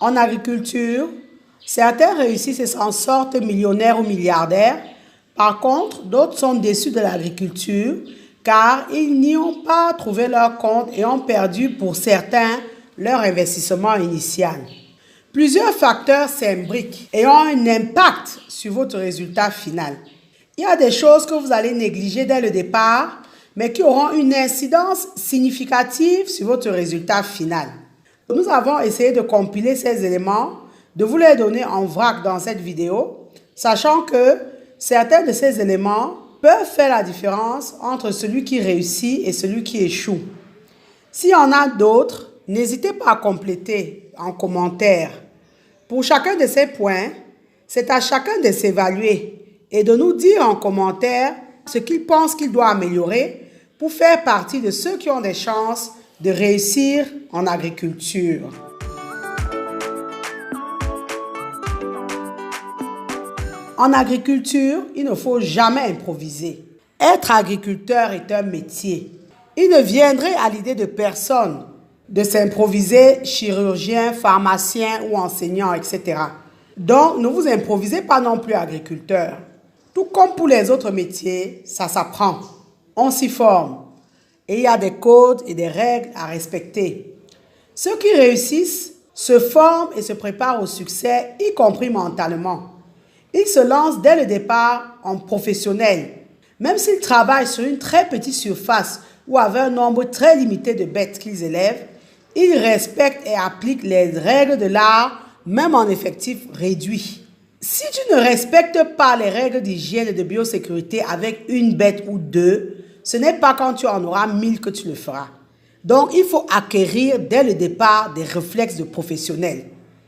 En agriculture, certains réussissent et s'en sortent millionnaires ou milliardaires. Par contre, d'autres sont déçus de l'agriculture car ils n'y ont pas trouvé leur compte et ont perdu pour certains leur investissement initial. Plusieurs facteurs s'imbriquent et ont un impact sur votre résultat final. Il y a des choses que vous allez négliger dès le départ, mais qui auront une incidence significative sur votre résultat final. Nous avons essayé de compiler ces éléments, de vous les donner en vrac dans cette vidéo, sachant que certains de ces éléments peuvent faire la différence entre celui qui réussit et celui qui échoue. S'il y en a d'autres, n'hésitez pas à compléter en commentaire. Pour chacun de ces points, c'est à chacun de s'évaluer et de nous dire en commentaire ce qu'il pense qu'il doit améliorer pour faire partie de ceux qui ont des chances de réussir en agriculture. En agriculture, il ne faut jamais improviser. Être agriculteur est un métier. Il ne viendrait à l'idée de personne de s'improviser chirurgien, pharmacien ou enseignant, etc. Donc, ne vous improvisez pas non plus agriculteur. Tout comme pour les autres métiers, ça s'apprend. On s'y forme. Et il y a des codes et des règles à respecter. Ceux qui réussissent se forment et se préparent au succès, y compris mentalement. Ils se lancent dès le départ en professionnel. Même s'ils travaillent sur une très petite surface ou avec un nombre très limité de bêtes qu'ils élèvent, ils respectent et appliquent les règles de l'art, même en effectif réduit. Si tu ne respectes pas les règles d'hygiène et de biosécurité avec une bête ou deux, ce n'est pas quand tu en auras 1000 que tu le feras. Donc, il faut acquérir dès le départ des réflexes de professionnel.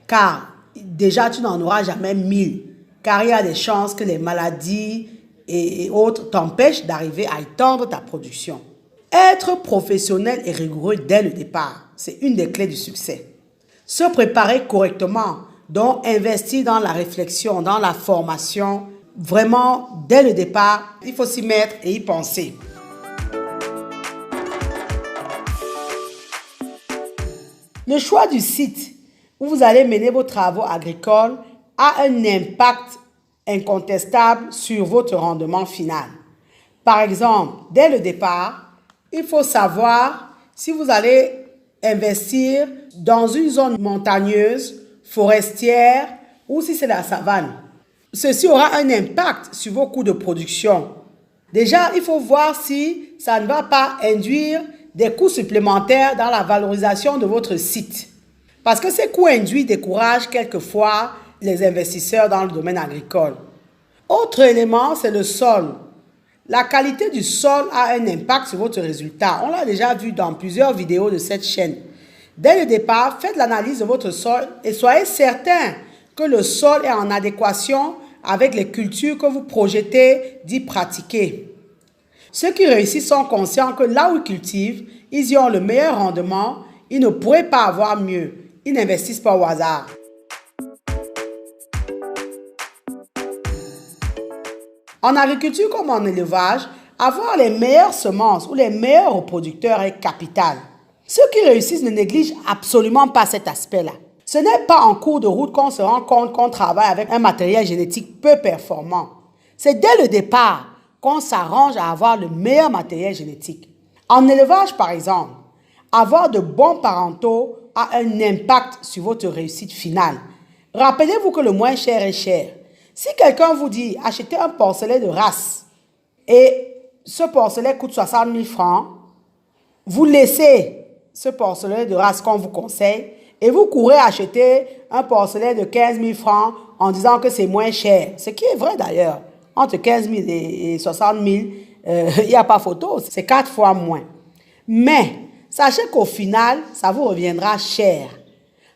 Car déjà, tu n'en auras jamais 1000. Car il y a des chances que les maladies et autres t'empêchent d'arriver à étendre ta production. Être professionnel et rigoureux dès le départ, c'est une des clés du succès. Se préparer correctement, donc investir dans la réflexion, dans la formation, vraiment dès le départ, il faut s'y mettre et y penser. Le choix du site où vous allez mener vos travaux agricoles a un impact incontestable sur votre rendement final. Par exemple, dès le départ, il faut savoir si vous allez investir dans une zone montagneuse, forestière ou si c'est la savane. Ceci aura un impact sur vos coûts de production. Déjà, il faut voir si ça ne va pas induire des coûts supplémentaires dans la valorisation de votre site. Parce que ces coûts induits découragent quelquefois les investisseurs dans le domaine agricole. Autre élément, c'est le sol. La qualité du sol a un impact sur votre résultat. On l'a déjà vu dans plusieurs vidéos de cette chaîne. Dès le départ, faites l'analyse de votre sol et soyez certain que le sol est en adéquation avec les cultures que vous projetez d'y pratiquer. Ceux qui réussissent sont conscients que là où ils cultivent, ils y ont le meilleur rendement, ils ne pourraient pas avoir mieux. Ils n'investissent pas au hasard. En agriculture comme en élevage, avoir les meilleures semences ou les meilleurs reproducteurs est capital. Ceux qui réussissent ne négligent absolument pas cet aspect-là. Ce n'est pas en cours de route qu'on se rend compte qu'on travaille avec un matériel génétique peu performant. C'est dès le départ qu'on s'arrange à avoir le meilleur matériel génétique. En élevage, par exemple, avoir de bons parentaux a un impact sur votre réussite finale. Rappelez-vous que le moins cher est cher. Si quelqu'un vous dit achetez un porcelet de race et ce porcelet coûte 60 000 francs, vous laissez ce porcelet de race qu'on vous conseille et vous courez acheter un porcelet de 15 000 francs en disant que c'est moins cher. Ce qui est vrai d'ailleurs. Entre 15 000 et 60 000, il n'y a pas photo, c'est 4 fois moins. Mais sachez qu'au final, ça vous reviendra cher.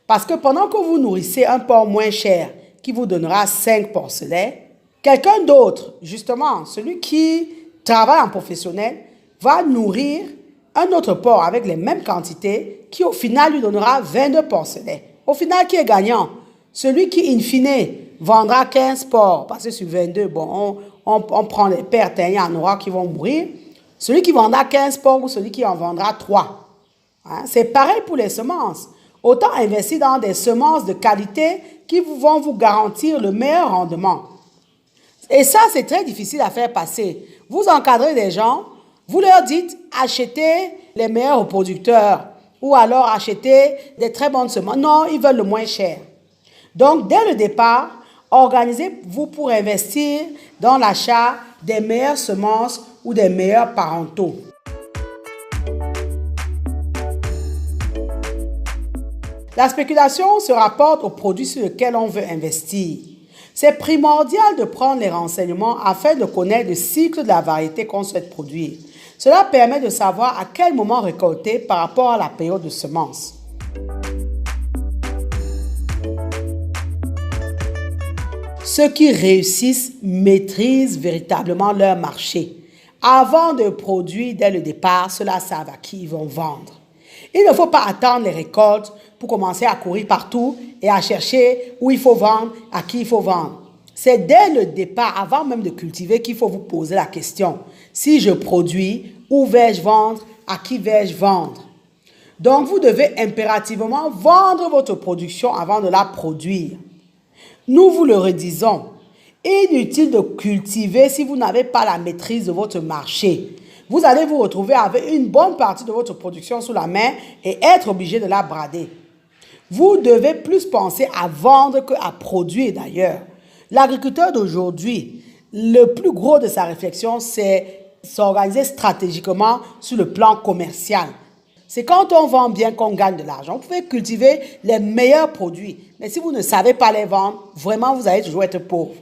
Parce que pendant que vous nourrissez un porc moins cher qui vous donnera 5 porcelets, quelqu'un d'autre, justement, celui qui travaille en professionnel, va nourrir un autre porc avec les mêmes quantités qui au final lui donnera 22 porcelets. Au final, qui est gagnant? Celui qui, in fine, vendra 15 porcs, parce que sur 22, bon, on prend les pertes, il y en aura qui vont mourir. Celui qui vendra 15 porcs ou celui qui en vendra 3. Hein? C'est pareil pour les semences. Autant investir dans des semences de qualité qui vont vous garantir le meilleur rendement. Et ça, c'est très difficile à faire passer. Vous encadrez des gens, vous leur dites achetez les meilleurs producteurs ou alors achetez des très bonnes semences. Non, ils veulent le moins cher. Donc, dès le départ, organisez-vous pour investir dans l'achat des meilleures semences ou des meilleurs parentaux. La spéculation se rapporte aux produits sur lesquels on veut investir. C'est primordial de prendre les renseignements afin de connaître le cycle de la variété qu'on souhaite produire. Cela permet de savoir à quel moment récolter par rapport à la période de semence. Ceux qui réussissent maîtrisent véritablement leur marché. Avant de produire dès le départ, ceux-là savent à qui ils vont vendre. Il ne faut pas attendre les récoltes pour commencer à courir partout et à chercher où il faut vendre, à qui il faut vendre. C'est dès le départ, avant même de cultiver, qu'il faut vous poser la question. Si je produis, où vais-je vendre, à qui vais-je vendre? Donc, vous devez impérativement vendre votre production avant de la produire. Nous vous le redisons, inutile de cultiver si vous n'avez pas la maîtrise de votre marché. Vous allez vous retrouver avec une bonne partie de votre production sous la main et être obligé de la brader. Vous devez plus penser à vendre qu'à produire d'ailleurs. L'agriculteur d'aujourd'hui, le plus gros de sa réflexion, c'est s'organiser stratégiquement sur le plan commercial. C'est quand on vend bien qu'on gagne de l'argent. Vous pouvez cultiver les meilleurs produits, mais si vous ne savez pas les vendre, vraiment vous allez toujours être pauvre.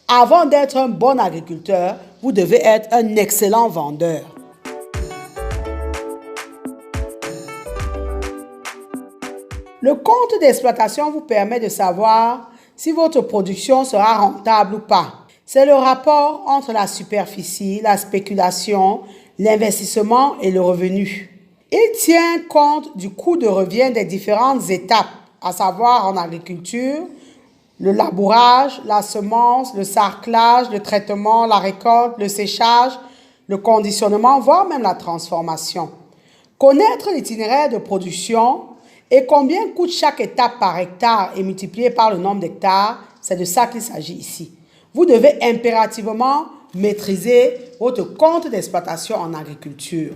Avant d'être un bon agriculteur, vous devez être un excellent vendeur. Le compte d'exploitation vous permet de savoir si votre production sera rentable ou pas. C'est le rapport entre la superficie, la spéculation, l'investissement et le revenu. Il tient compte du coût de revient des différentes étapes, à savoir en agriculture, le labourage, la semence, le sarclage, le traitement, la récolte, le séchage, le conditionnement, voire même la transformation. Connaître l'itinéraire de production et combien coûte chaque étape par hectare et multiplié par le nombre d'hectares, c'est de ça qu'il s'agit ici. Vous devez impérativement maîtriser votre compte d'exploitation en agriculture.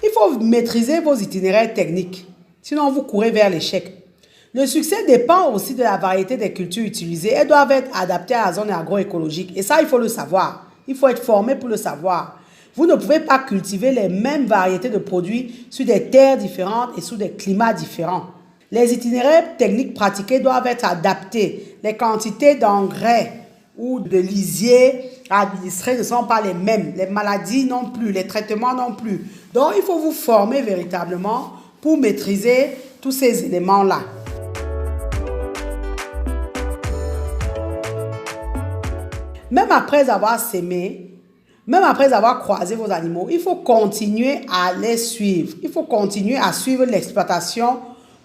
Il faut maîtriser vos itinéraires techniques, sinon vous courez vers l'échec. Le succès dépend aussi de la variété des cultures utilisées. Elles doivent être adaptées à la zone agroécologique. Et ça, il faut le savoir. Il faut être formé pour le savoir. Vous ne pouvez pas cultiver les mêmes variétés de produits sur des terres différentes et sous des climats différents. Les itinéraires techniques pratiqués doivent être adaptés. Les quantités d'engrais ou de lisier administrés ne sont pas les mêmes. Les maladies non plus, les traitements non plus. Donc, il faut vous former véritablement pour maîtriser tous ces éléments-là. Même après avoir sémé, même après avoir croisé vos animaux, il faut continuer à les suivre. Il faut continuer à suivre l'exploitation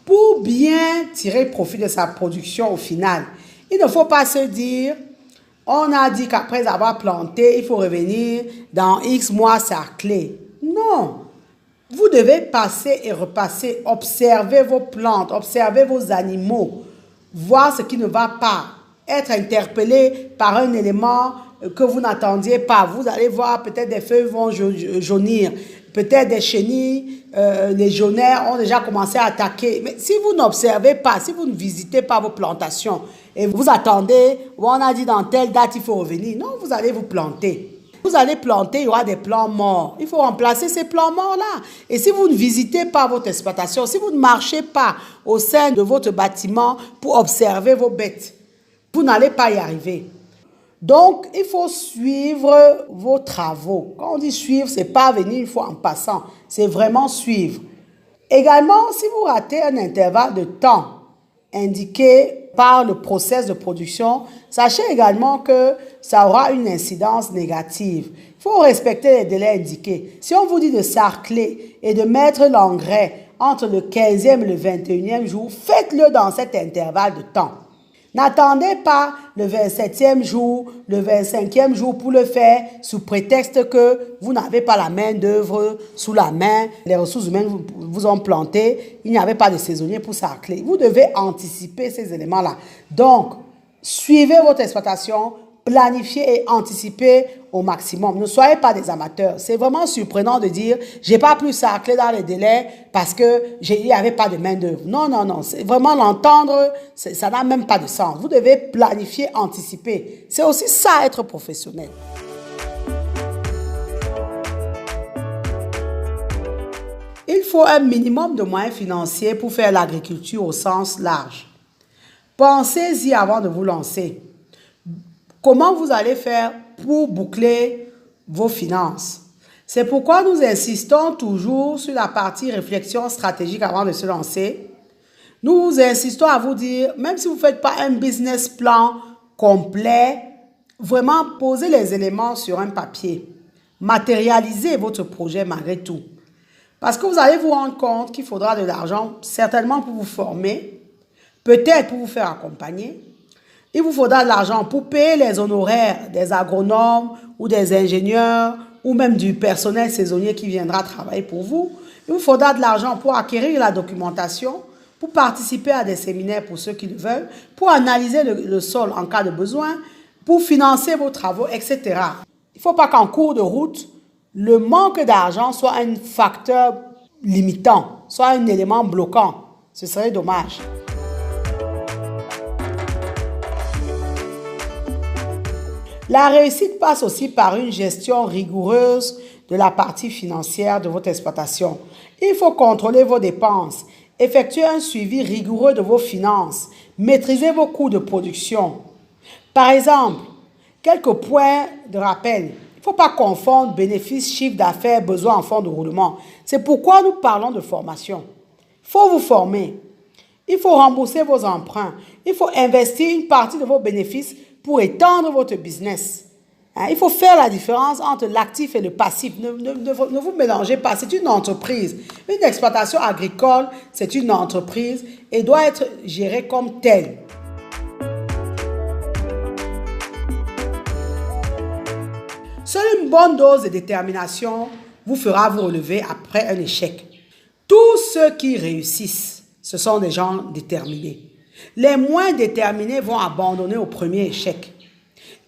pour bien tirer profit de sa production au final. Il ne faut pas se dire, on a dit qu'après avoir planté, il faut revenir dans X mois sarcler. Non. Vous devez passer et repasser, observer vos plantes, observer vos animaux, voir ce qui ne va pas, être interpellé par un élément que vous n'attendiez pas. Vous allez voir peut-être des feuilles vont jaunir, peut-être des chenilles, les jaunaires ont déjà commencé à attaquer. Mais si vous n'observez pas, si vous ne visitez pas vos plantations et vous attendez, on a dit dans telle date il faut revenir, non, vous allez vous planter. Vous allez planter, il y aura des plants morts. Il faut remplacer ces plants morts-là. Et si vous ne visitez pas votre exploitation, si vous ne marchez pas au sein de votre bâtiment pour observer vos bêtes, vous n'allez pas y arriver. Donc, il faut suivre vos travaux. Quand on dit suivre, ce n'est pas venir une fois en passant. C'est vraiment suivre. Également, si vous ratez un intervalle de temps indiqué par le process de production, sachez également que ça aura une incidence négative. Il faut respecter les délais indiqués. Si on vous dit de sarcler et de mettre l'engrais entre le 15e et le 21e jour, faites-le dans cet intervalle de temps. N'attendez pas le 27e jour, le 25e jour pour le faire sous prétexte que vous n'avez pas la main d'œuvre sous la main, les ressources humaines vous ont planté, il n'y avait pas de saisonnier pour sarcler. Vous devez anticiper ces éléments-là. Donc, suivez votre exploitation, planifiez et anticipez au maximum. Ne soyez pas des amateurs. C'est vraiment surprenant de dire j'ai pas pu sarcler dans les délais parce que il n'y avait pas de main d'œuvre. Non, non, non. C'est vraiment l'entendre, ça n'a même pas de sens. Vous devez planifier, anticiper. C'est aussi ça être professionnel. Il faut un minimum de moyens financiers pour faire l'agriculture au sens large. Pensez-y avant de vous lancer. Comment vous allez faire pour boucler vos finances? C'est pourquoi nous insistons toujours sur la partie réflexion stratégique avant de se lancer. Nous insistons à vous dire, même si vous ne faites pas un business plan complet, vraiment posez les éléments sur un papier. Matérialisez votre projet malgré tout. Parce que vous allez vous rendre compte qu'il faudra de l'argent, certainement pour vous former, peut-être pour vous faire accompagner. Il vous faudra de l'argent pour payer les honoraires des agronomes ou des ingénieurs ou même du personnel saisonnier qui viendra travailler pour vous. Il vous faudra de l'argent pour acquérir la documentation, pour participer à des séminaires pour ceux qui le veulent, pour analyser le sol en cas de besoin, pour financer vos travaux, etc. Il ne faut pas qu'en cours de route, le manque d'argent soit un facteur limitant, soit un élément bloquant. Ce serait dommage. La réussite passe aussi par une gestion rigoureuse de la partie financière de votre exploitation. Il faut contrôler vos dépenses, effectuer un suivi rigoureux de vos finances, maîtriser vos coûts de production. Par exemple, quelques points de rappel. Il ne faut pas confondre bénéfices, chiffre d'affaires, besoins en fonds de roulement. C'est pourquoi nous parlons de formation. Il faut vous former. Il faut rembourser vos emprunts. Il faut investir une partie de vos bénéfices pour étendre votre business. Il faut faire la différence entre l'actif et le passif. Ne vous mélangez pas. C'est une entreprise. Une exploitation agricole, c'est une entreprise et doit être gérée comme telle. Seule une bonne dose de détermination vous fera vous relever après un échec. Tous ceux qui réussissent, ce sont des gens déterminés. Les moins déterminés vont abandonner au premier échec.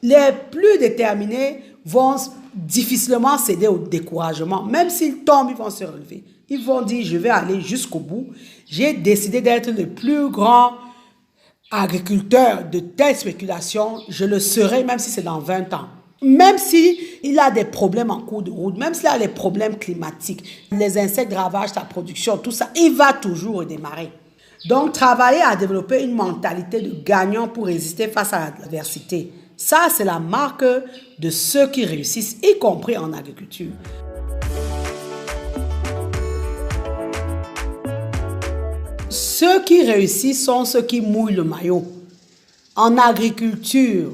Les plus déterminés vont difficilement céder au découragement. Même s'ils tombent, ils vont se relever. Ils vont dire, je vais aller jusqu'au bout. J'ai décidé d'être le plus grand agriculteur de telle spéculation. Je le serai même si c'est dans 20 ans. Même s'il a des problèmes en cours de route, même s'il a des problèmes climatiques, les insectes ravagent ta production, tout ça, il va toujours redémarrer. Donc, travailler à développer une mentalité de gagnant pour résister face à l'adversité. Ça, c'est la marque de ceux qui réussissent, y compris en agriculture. Ceux qui réussissent sont ceux qui mouillent le maillot. En agriculture,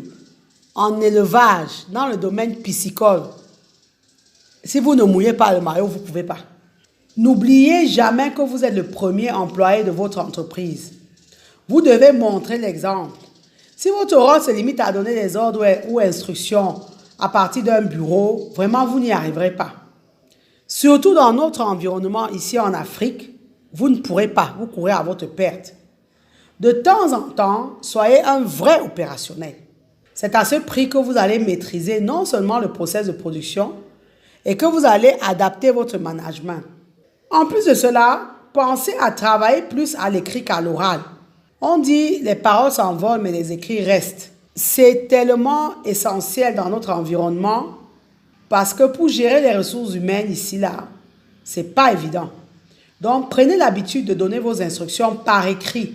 en élevage, dans le domaine piscicole, si vous ne mouillez pas le maillot, vous ne pouvez pas. N'oubliez jamais que vous êtes le premier employé de votre entreprise. Vous devez montrer l'exemple. Si votre rôle se limite à donner des ordres ou instructions à partir d'un bureau, vraiment, vous n'y arriverez pas. Surtout dans notre environnement ici en Afrique, vous ne pourrez pas, vous courez à votre perte. De temps en temps, soyez un vrai opérationnel. C'est à ce prix que vous allez maîtriser non seulement le processus de production et que vous allez adapter votre management. En plus de cela, pensez à travailler plus à l'écrit qu'à l'oral. On dit les paroles s'envolent mais les écrits restent. C'est tellement essentiel dans notre environnement parce que pour gérer les ressources humaines ici, là, c'est pas évident. Donc, prenez l'habitude de donner vos instructions par écrit.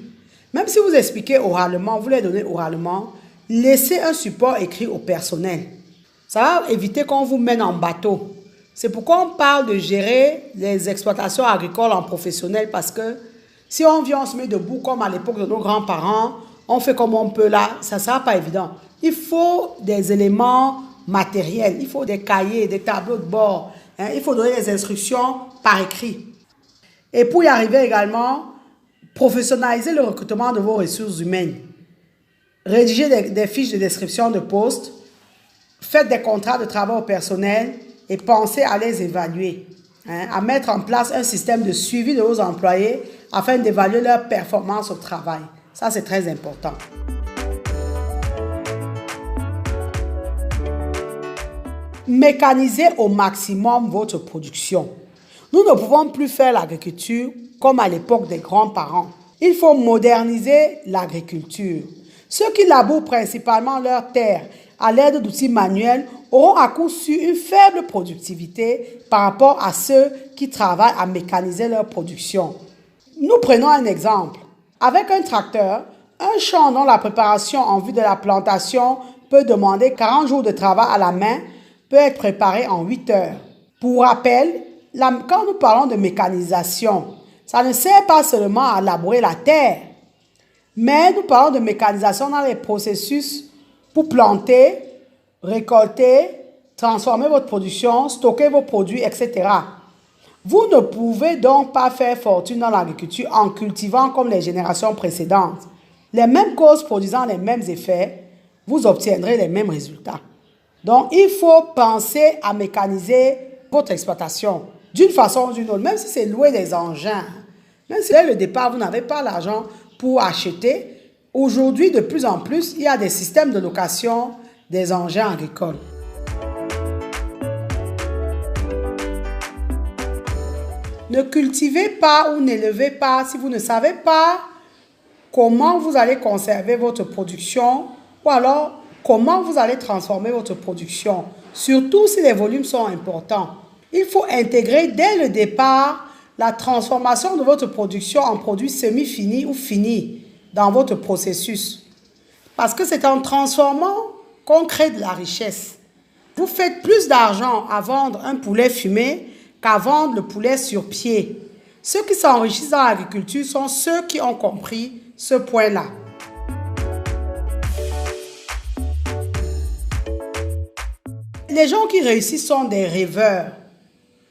Même si vous expliquez oralement, vous les donnez oralement, laissez un support écrit au personnel. Ça va éviter qu'on vous mène en bateau. C'est pourquoi on parle de gérer les exploitations agricoles en professionnel parce que si on vient, on se met debout comme à l'époque de nos grands-parents, on fait comme on peut là, ça ne sera pas évident. Il faut des éléments matériels, il faut des cahiers, des tableaux de bord, il faut donner des instructions par écrit. Et pour y arriver également, professionnaliser le recrutement de vos ressources humaines. rédigez des fiches de description de poste, faites des contrats de travail au personnel et pensez à les évaluer, à mettre en place un système de suivi de vos employés afin d'évaluer leur performance au travail. Ça, c'est très important. Mécanisez au maximum votre production. Nous ne pouvons plus faire l'agriculture comme à l'époque des grands-parents. Il faut moderniser l'agriculture. Ceux qui labourent principalement leurs terres à l'aide d'outils manuels auront à coup sûr une faible productivité par rapport à ceux qui travaillent à mécaniser leur production. Nous prenons un exemple. Avec un tracteur, un champ dont la préparation en vue de la plantation peut demander 40 jours de travail à la main peut être préparé en 8 heures. Pour rappel, quand nous parlons de mécanisation, ça ne sert pas seulement à labourer la terre, mais nous parlons de mécanisation dans les processus pour planter, récolter, transformer votre production, stocker vos produits, etc. Vous ne pouvez donc pas faire fortune dans l'agriculture en cultivant comme les générations précédentes. Les mêmes causes produisant les mêmes effets, vous obtiendrez les mêmes résultats. Donc, il faut penser à mécaniser votre exploitation d'une façon ou d'une autre, même si c'est louer des engins. Même si dès le départ, vous n'avez pas l'argent pour acheter. Aujourd'hui, de plus en plus, il y a des systèmes de location des engins agricoles. Ne cultivez pas ou n'élevez pas si vous ne savez pas comment vous allez conserver votre production ou alors comment vous allez transformer votre production, surtout si les volumes sont importants. Il faut intégrer dès le départ la transformation de votre production en produits semi-finis ou finis dans votre processus. Parce que c'est en transformant qu'on crée de la richesse. Vous faites plus d'argent à vendre un poulet fumé qu'à vendre le poulet sur pied. Ceux qui s'enrichissent dans l'agriculture sont ceux qui ont compris ce point-là. Les gens qui réussissent sont des rêveurs.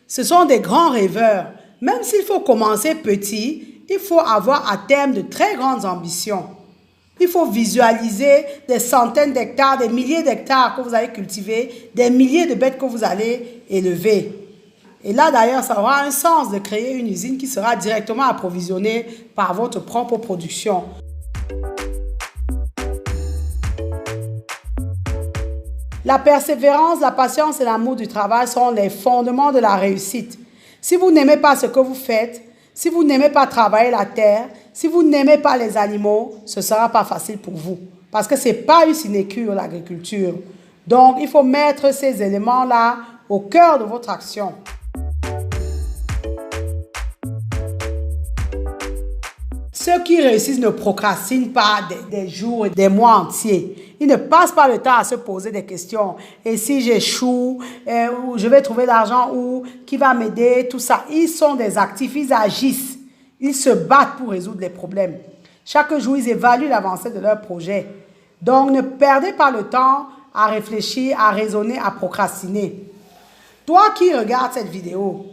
Ce sont des grands rêveurs. Même s'il faut commencer petit, il faut avoir à terme de très grandes ambitions. Il faut visualiser des centaines d'hectares, des milliers d'hectares que vous allez cultiver, des milliers de bêtes que vous allez élever. Et là, d'ailleurs, ça aura un sens de créer une usine qui sera directement approvisionnée par votre propre production. La persévérance, la patience et l'amour du travail sont les fondements de la réussite. Si vous n'aimez pas ce que vous faites, si vous n'aimez pas travailler la terre, si vous n'aimez pas les animaux, ce ne sera pas facile pour vous. Parce que ce n'est pas une sinécure, l'agriculture. Donc, il faut mettre ces éléments-là au cœur de votre action. Ceux qui réussissent ne procrastinent pas des jours et des mois entiers. Ils ne passent pas le temps à se poser des questions. Et si j'échoue, je vais trouver l'argent où, qui va m'aider, tout ça. Ils sont des actifs, ils agissent. Ils se battent pour résoudre les problèmes. Chaque jour, ils évaluent l'avancée de leur projet. Donc, ne perdez pas le temps à réfléchir, à raisonner, à procrastiner. Toi qui regardes cette vidéo,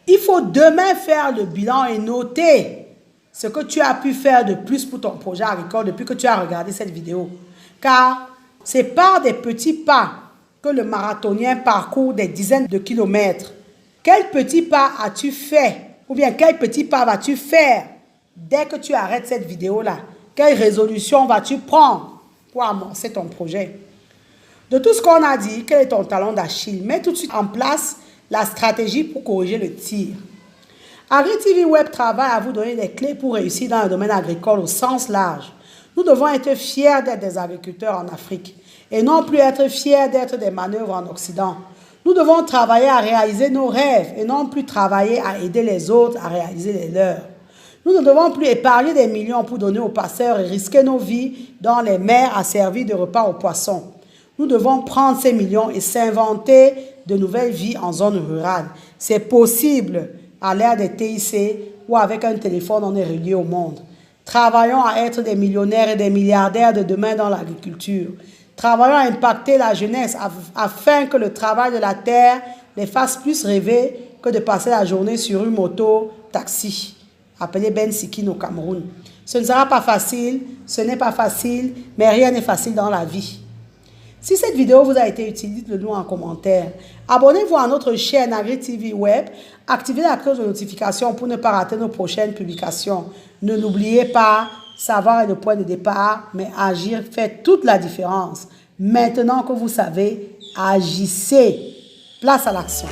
il faut demain faire le bilan et noter ce que tu as pu faire de plus pour ton projet agricole depuis que tu as regardé cette vidéo. Car c'est par des petits pas que le marathonien parcourt des dizaines de kilomètres. Quel petit pas as-tu fait? Ou bien quel petit pas vas-tu faire dès que tu arrêtes cette vidéo-là? Quelle résolution vas-tu prendre pour amorcer ton projet? De tout ce qu'on a dit, quel est ton talon d'Achille? Mets tout de suite en place la stratégie pour corriger le tir. AgriTV Web travaille à vous donner des clés pour réussir dans le domaine agricole au sens large. Nous devons être fiers d'être des agriculteurs en Afrique et non plus être fiers d'être des manœuvres en Occident. Nous devons travailler à réaliser nos rêves et non plus travailler à aider les autres à réaliser les leurs. Nous ne devons plus épargner des millions pour donner aux passeurs et risquer nos vies dans les mers à servir de repas aux poissons. Nous devons prendre ces millions et s'inventer de nouvelles vies en zone rurale. C'est possible à l'ère des TIC ou avec un téléphone, on est relié au monde. Travaillons à être des millionnaires et des milliardaires de demain dans l'agriculture. Travaillons à impacter la jeunesse afin que le travail de la terre les fasse plus rêver que de passer la journée sur une moto taxi, appelée Ben Sikin au Cameroun. Ce ne sera pas facile, ce n'est pas facile, mais rien n'est facile dans la vie. Si cette vidéo vous a été utile, dites-le nous en commentaire. Abonnez-vous à notre chaîne Agri TV Web. Activez la cloche de notification pour ne pas rater nos prochaines publications. Ne l'oubliez pas, savoir est le point de départ, mais agir fait toute la différence. Maintenant que vous savez, agissez. Place à l'action.